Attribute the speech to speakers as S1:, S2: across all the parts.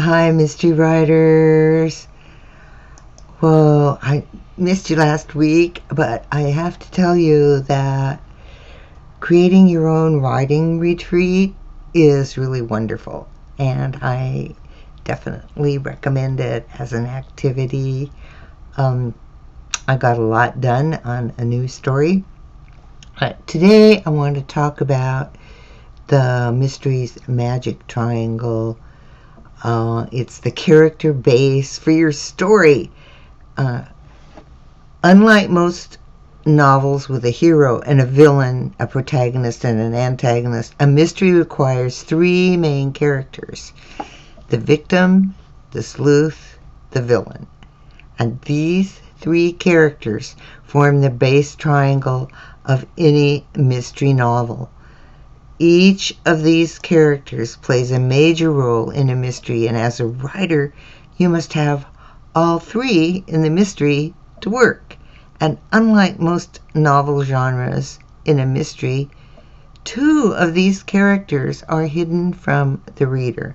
S1: Hi, mystery writers. Well, I missed you last week, but I have to tell you that creating your own writing retreat is really wonderful, and I definitely recommend it as an activity. I got a lot done on a new story. Today, I want to talk about the Mysteries Magic Triangle. It's the character base for your story. Unlike most novels with a hero and a villain, a protagonist and an antagonist, a mystery requires three main characters: the victim, the sleuth, the villain. And these three characters form the base triangle of any mystery novel. Each of these characters plays a major role in a mystery, and as a writer, you must have all three in the mystery to work. And unlike most novel genres in a mystery, two of these characters are hidden from the reader.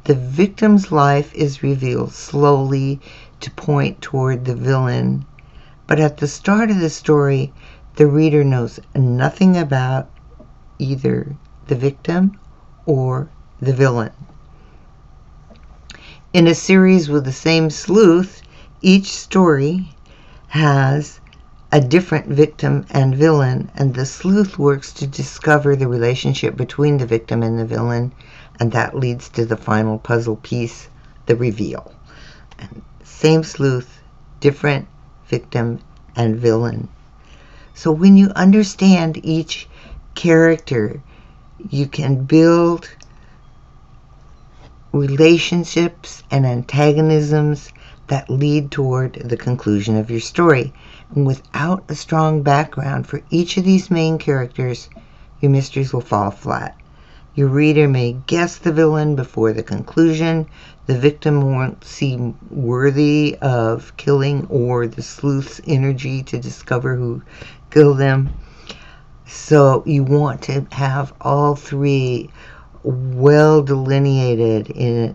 S1: The victim's life is revealed slowly to point toward the villain, but at the start of the story, the reader knows nothing about either the victim or the villain. In a series with the same sleuth, each story has a different victim and villain, and the sleuth works to discover the relationship between the victim and the villain, and that leads to the final puzzle piece, the reveal. And same sleuth, different victim and villain. So when you understand each character, you can build relationships and antagonisms that lead toward the conclusion of your story. And without a strong background for each of these main characters, your mysteries will fall flat. Your reader may guess the villain before the conclusion, the victim won't seem worthy of killing, or the sleuth's energy to discover who killed them. So you want to have all three well delineated in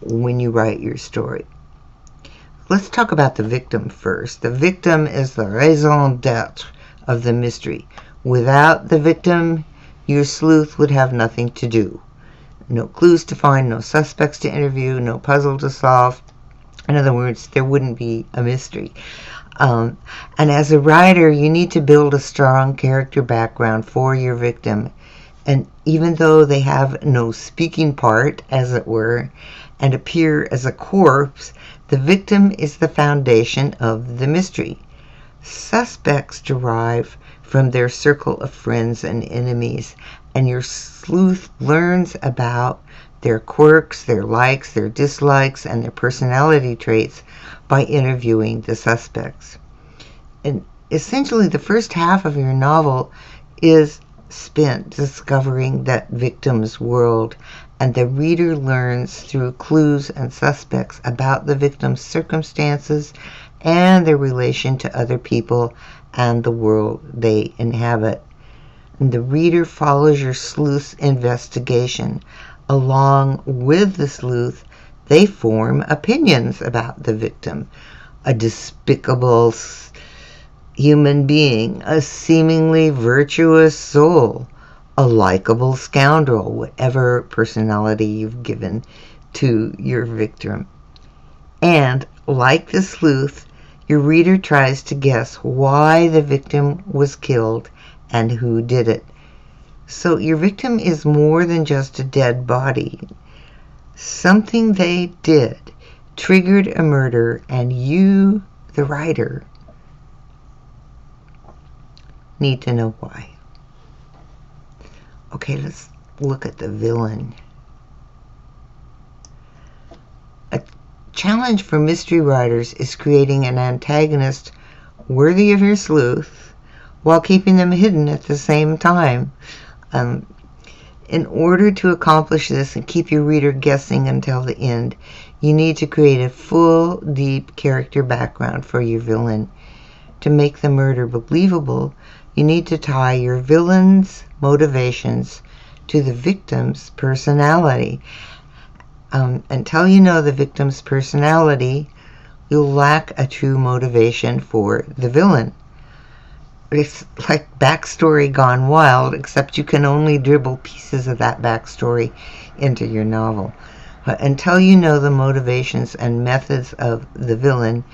S1: when you write your story. Let's talk about the victim first. The victim is the raison d'etre of the mystery. Without the victim, your sleuth would have nothing to do. No clues to find, no suspects to interview, no puzzle to solve. In other words, there wouldn't be a mystery. And as a writer, you need to build a strong character background for your victim. And even though they have no speaking part, as it were, and appear as a corpse, the victim is the foundation of the mystery. Suspects derive from their circle of friends and enemies, and your sleuth learns about their quirks, their likes, their dislikes, and their personality traits by interviewing the suspects. And essentially, the first half of your novel is spent discovering that victim's world, and the reader learns through clues and suspects about the victim's circumstances and their relation to other people and the world they inhabit. And the reader follows your sleuth's investigation. Along with the sleuth, they form opinions about the victim, a despicable human being, a seemingly virtuous soul, a likable scoundrel, whatever personality you've given to your victim. And like the sleuth, your reader tries to guess why the victim was killed and who did it. So your victim is more than just a dead body. Something they did triggered a murder, and you, the writer, need to know why. Okay, let's look at the villain. A challenge for mystery writers is creating an antagonist worthy of your sleuth while keeping them hidden at the same time. In order to accomplish this and keep your reader guessing until the end, you need to create a full, deep character background for your villain. To make the murder believable, you need to tie your villain's motivations to the victim's personality. Until you know the victim's personality, you'll lack a true motivation for the villain. It's like backstory gone wild, except you can only dribble pieces of that backstory into your novel. But until you know the motivations and methods of the villain,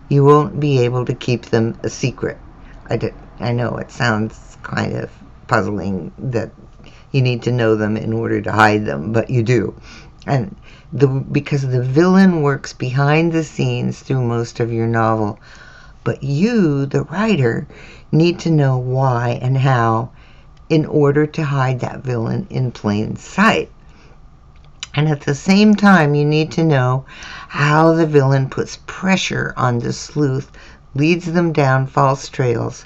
S1: you won't be able to keep them a secret. I know it sounds kind of puzzling that you need to know them in order to hide them, but you do. And because the villain works behind the scenes through most of your novel, but you, the writer, need to know why and how in order to hide that villain in plain sight. And at the same time, you need to know how the villain puts pressure on the sleuth, leads them down false trails,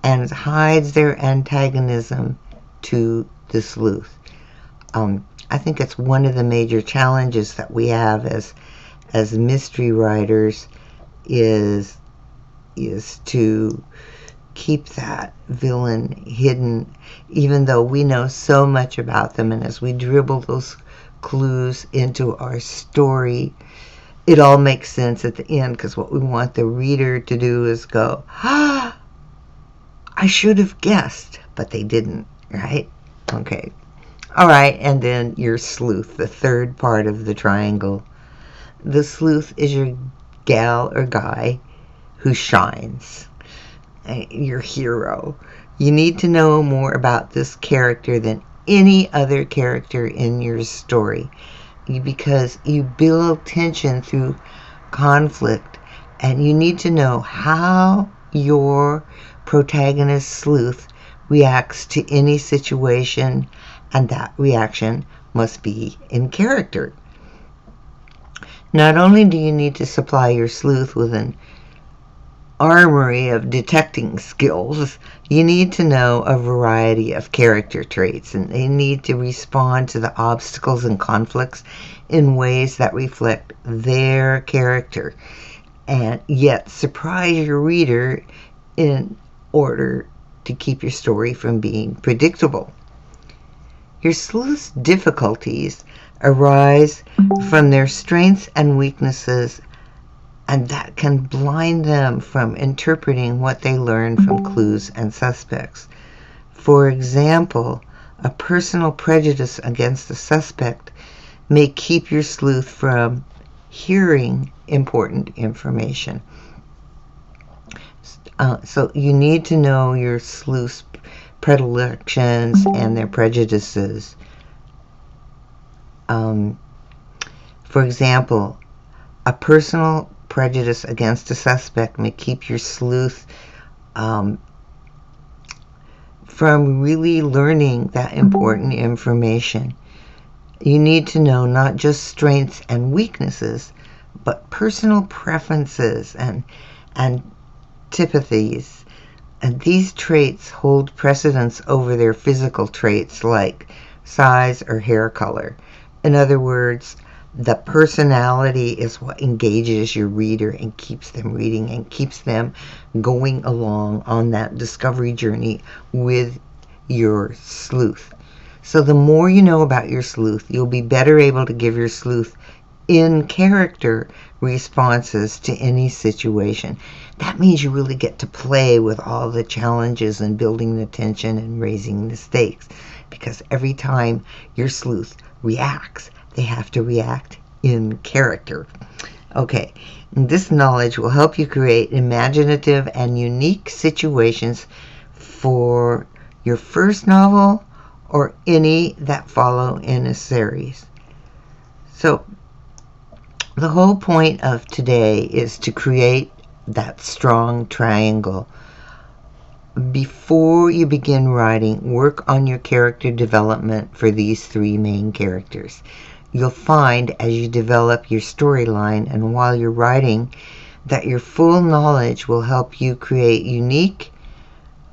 S1: and hides their antagonism to the sleuth. I think it's one of the major challenges that we have as mystery writers is to keep that villain hidden, even though we know so much about them. And as we dribble those clues into our story, it all makes sense at the end, because what we want the reader to do is go, ah, I should have guessed, but they didn't, right? Okay. All right, and then your sleuth, the third part of the triangle. The sleuth is your gal or guy who shines, your hero. You need to know more about this character than any other character in your story, because you build tension through conflict, and you need to know how your protagonist sleuth reacts to any situation, and that reaction must be in character. Not only do you need to supply your sleuth with an armory of detecting skills, you need to know a variety of character traits, and they need to respond to the obstacles and conflicts in ways that reflect their character, and yet surprise your reader in order to keep your story from being predictable. Your sleuth's difficulties arise from their strengths and weaknesses, and that can blind them from interpreting what they learn from clues and suspects. For example, a personal prejudice against a suspect may keep your sleuth from hearing important information. So you need to know your sleuth's predilections and their prejudices. For example, a personal prejudice against a suspect may keep your sleuth from really learning that important information. You need to know not just strengths and weaknesses, but personal preferences and antipathies. And these traits hold precedence over their physical traits like size or hair color. In other words, the personality is what engages your reader and keeps them reading and keeps them going along on that discovery journey with your sleuth. So the more you know about your sleuth, you'll be better able to give your sleuth in character responses to any situation. That means you really get to play with all the challenges and building the tension and raising the stakes, because every time your sleuth reacts, they have to react in character. Okay, this knowledge will help you create imaginative and unique situations for your first novel or any that follow in a series. So the whole point of today is to create that strong triangle. Before you begin writing, work on your character development for these three main characters. You'll find as you develop your storyline and while you're writing that your full knowledge will help you create unique,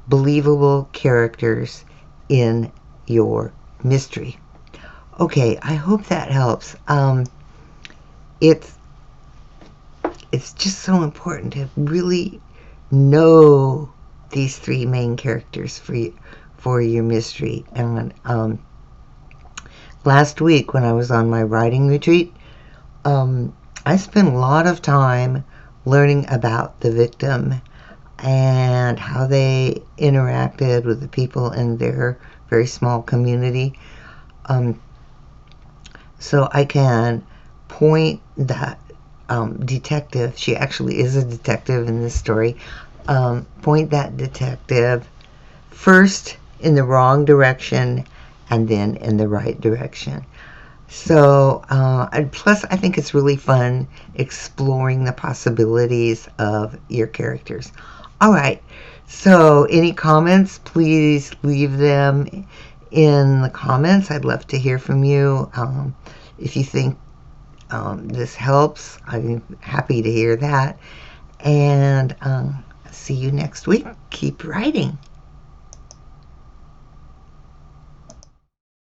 S1: believable characters in your mystery. Okay, I hope that helps. It's just so important to really know these three main characters for your mystery. And last week when I was on my writing retreat, I spent a lot of time learning about the victim and how they interacted with the people in their very small community. So I can point that detective, she actually is a detective in this story, point that detective first in the wrong direction and then in the right direction. So, and plus, I think it's really fun exploring the possibilities of your characters. All right. So, any comments? Please leave them in the comments. I'd love to hear from you. If you think this helps, I'm happy to hear that. And see you next week. Keep writing.